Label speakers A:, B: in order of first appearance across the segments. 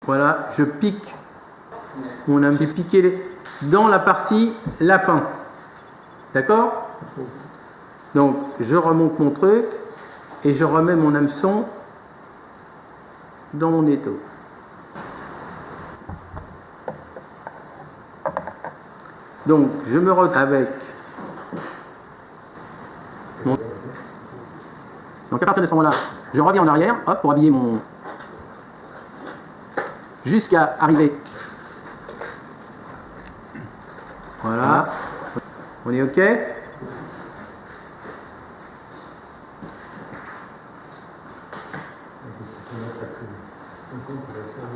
A: Voilà, je pique mon hameçon. J'ai piqué dans la partie lapin. D'accord? Donc, je remonte mon truc et je remets mon hameçon dans mon étau. Donc, je me retrouve avec mon... Donc, à partir de ce moment-là, je reviens en arrière, hop, pour habiller mon... jusqu'à arriver. Voilà. On est OK?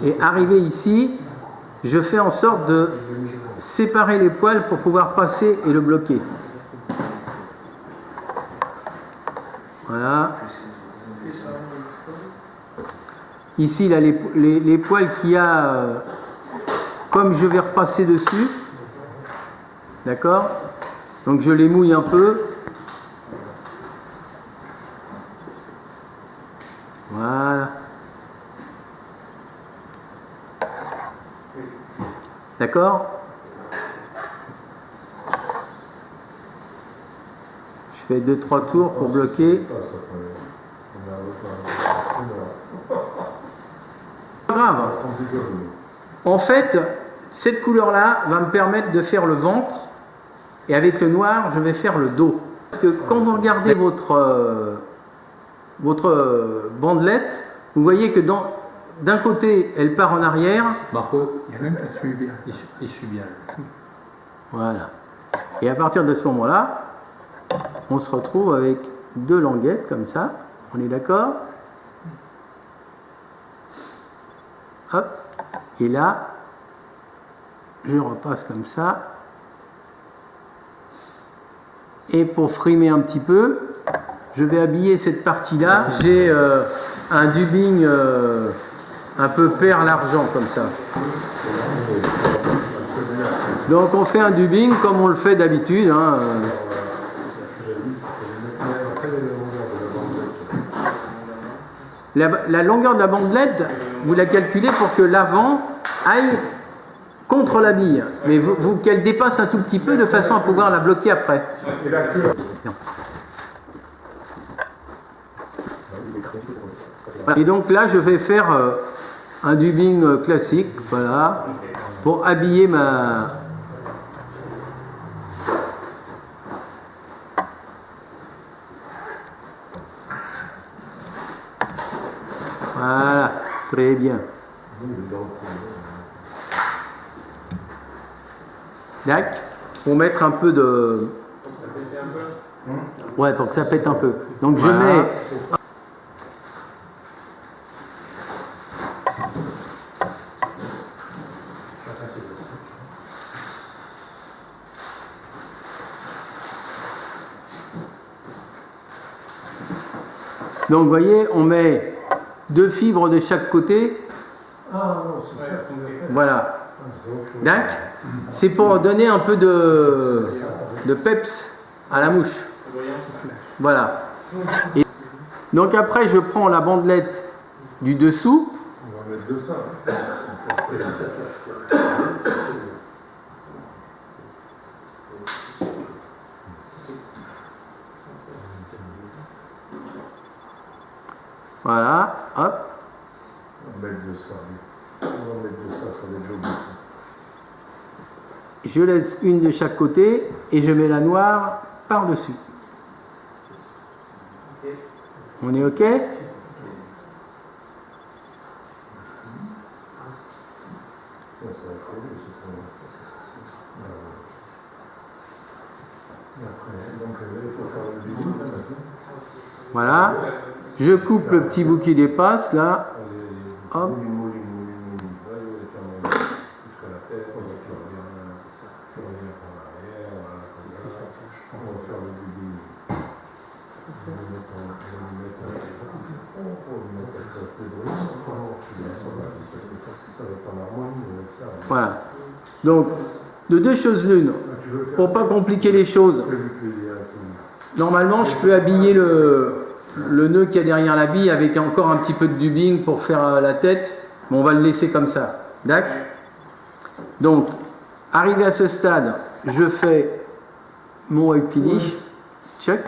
A: Et arrivé ici, je fais en sorte de séparer les poils pour pouvoir passer et le bloquer. Voilà. Ici, là, les poils qu'il y a, comme je vais repasser dessus, d'accord? Donc je les mouille un peu. Voilà. D'accord? Je fais 2-3 tours pour bloquer. Pas grave. En fait, cette couleur-là va me permettre de faire le ventre et avec le noir, je vais faire le dos. Parce que quand vous regardez votre bandelette, vous voyez que d'un côté, elle part en arrière.
B: Marco, il y a même pas de essuie-bien.
A: Voilà. Et à partir de ce moment-là, on se retrouve avec deux languettes comme ça. On est d'accord? Hop. Et là, je repasse comme ça. Et pour frimer un petit peu, je vais habiller cette partie-là. J'ai un dubbing un peu perle argent comme ça. Donc on fait un dubbing comme on le fait d'habitude. Hein. La longueur de la bandelette, vous la calculez pour que l'avant aille contre la bille, mais qu'elle dépasse un tout petit peu de façon à pouvoir la bloquer après. Et donc là, je vais faire un dubbing classique, voilà, pour habiller ma... Voilà, très bien. D'accord, pour mettre un peu de... Ouais, pour que ça pète un peu. Donc je mets... Donc vous voyez, on met 2 fibres de chaque côté. Voilà. D'accord. C'est pour donner un peu de peps à la mouche. Voilà. Et donc après, je prends la bandelette du dessous.
C: On va mettre de ça.
A: Voilà, hop.
C: On va mettre de ça. On va mettre de ça, ça va être joli.
A: Je laisse une de chaque côté et je mets la noire par-dessus. On est OK? Voilà. Je coupe le petit bout qui dépasse, là. Hop. Voilà. Donc, de deux choses l'une, pour pas compliquer les choses, normalement, je peux habiller le nœud qu'il y a derrière la bille avec encore un petit peu de dubbing pour faire la tête. Mais on va le laisser comme ça. D'accord? Donc, arrivé à ce stade, je fais mon white finish. Check.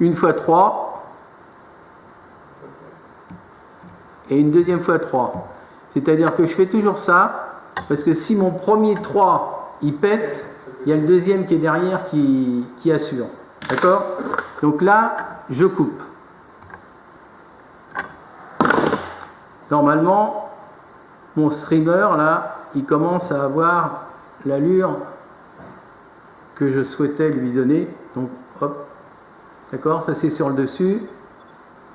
A: Une fois 3 et une deuxième fois 3. C'est-à-dire que je fais toujours ça, parce que si mon premier 3 il pète, il y a le deuxième qui est derrière qui assure. D'accord? Donc là, je coupe. Normalement, mon streamer, là, il commence à avoir l'allure que je souhaitais lui donner. Donc, hop. D'accord? Ça, c'est sur le dessus.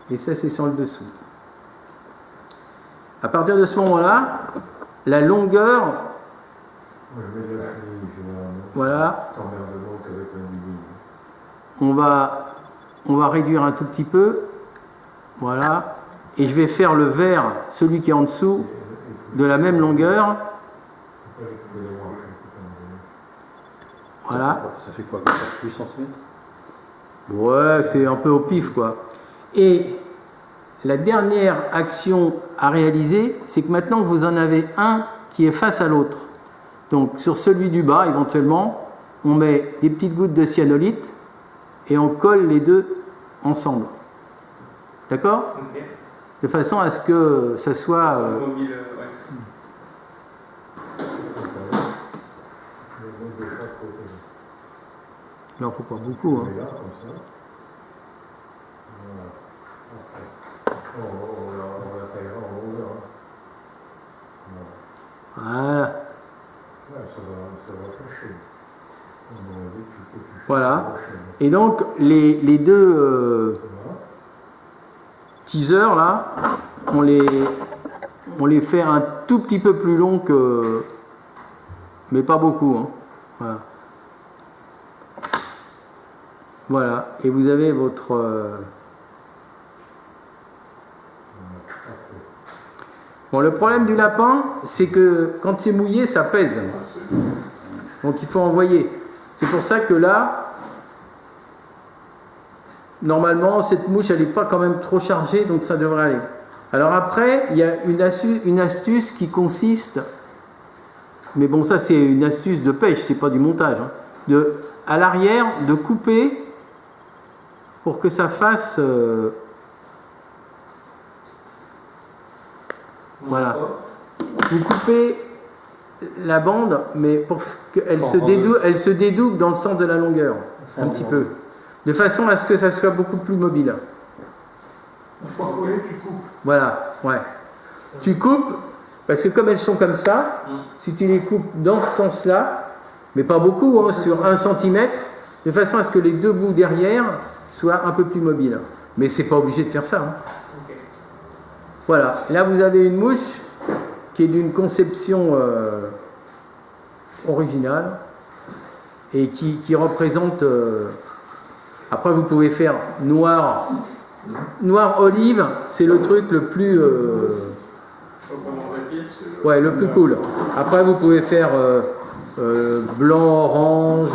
A: Et ça, c'est sur le dessous. À partir de ce moment-là, la longueur... Voilà. On va réduire un tout petit peu. Voilà. Et je vais faire le vert, celui qui est en dessous, de la même longueur. Voilà.
B: Ça fait quoi? 8 cm?
A: Ouais, c'est un peu au pif, quoi. Et la dernière action à réaliser, c'est que maintenant que vous en avez un qui est face à l'autre, donc sur celui du bas, éventuellement, on met des petites gouttes de cyanolite et on colle les deux ensemble. D'accord? Okay. De façon à ce que ça soit...
D: mobile, ouais.
A: Il n'en faut pas beaucoup. Hein. Voilà. Voilà. Et donc, les deux teasers, là, on les fait un tout petit peu plus long que... Mais pas beaucoup. Hein. Voilà. Voilà, et vous avez votre... Bon, le problème du lapin, c'est que quand c'est mouillé, ça pèse. Donc il faut envoyer. C'est pour ça que là, normalement, cette mouche, elle n'est pas quand même trop chargée, donc ça devrait aller. Alors après, il y a une astuce qui consiste... Mais bon, ça c'est une astuce de pêche, c'est pas du montage. Hein, à l'arrière, de couper... pour que ça fasse... voilà. Vous coupez la bande, mais pour qu'elle se dédouble dans le sens de la longueur, un petit peu. De façon à ce que ça soit beaucoup plus mobile.
C: Une fois collé, tu coupes.
A: Voilà, ouais. Tu coupes, parce que comme elles sont comme ça, si tu les coupes dans ce sens-là, mais pas beaucoup, hein, sur 1 cm, de façon à ce que les deux bouts derrière soit un peu plus mobile. Mais c'est pas obligé de faire ça. Hein. Okay. Voilà. Là, vous avez une mouche qui est d'une conception originale et qui représente... après, vous pouvez faire noir olive, c'est le truc le plus... ouais, le plus cool. Après, vous pouvez faire blanc, orange...